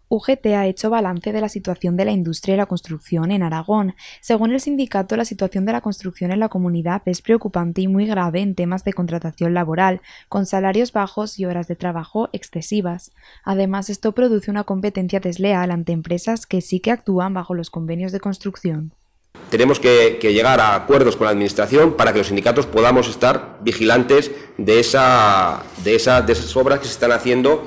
UGT ha hecho balance de la situación de la industria y la construcción en Aragón. Según el sindicato, la situación de la construcción en la comunidad es preocupante y muy grave en temas de contratación laboral, con salarios bajos y horas de trabajo excesivas. Además, esto produce una competencia desleal ante empresas que sí que actúan bajo los convenios de construcción. Tenemos que llegar a acuerdos con la Administración para que los sindicatos podamos estar vigilantes de esas obras que se están haciendo.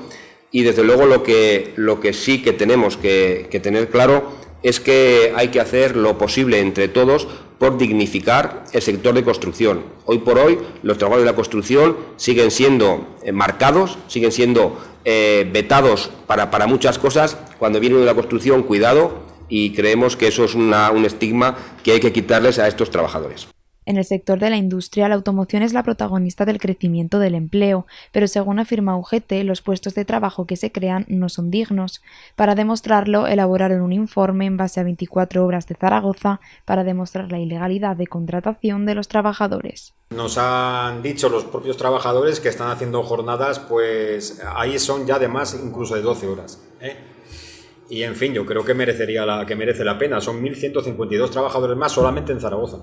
Y desde luego lo que sí que tenemos que tener claro es que hay que hacer lo posible entre todos por dignificar el sector de construcción. Hoy por hoy los trabajadores de la construcción siguen siendo marcados, siguen siendo vetados para muchas cosas. Cuando viene de la construcción, cuidado, y creemos que eso es un estigma que hay que quitarles a estos trabajadores. En el sector de la industria, la automoción es la protagonista del crecimiento del empleo, pero según afirma UGT, los puestos de trabajo que se crean no son dignos. Para demostrarlo, elaboraron un informe en base a 24 obras de Zaragoza para demostrar la ilegalidad de contratación de los trabajadores. Nos han dicho los propios trabajadores que están haciendo jornadas, pues ahí son ya de más incluso de 12 horas. Y en fin, yo creo que merece la pena. Son 1.152 trabajadores más solamente en Zaragoza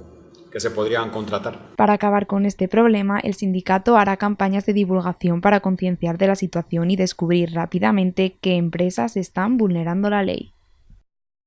que se podrían contratar. Para acabar con este problema, el sindicato hará campañas de divulgación para concienciar de la situación y descubrir rápidamente qué empresas están vulnerando la ley.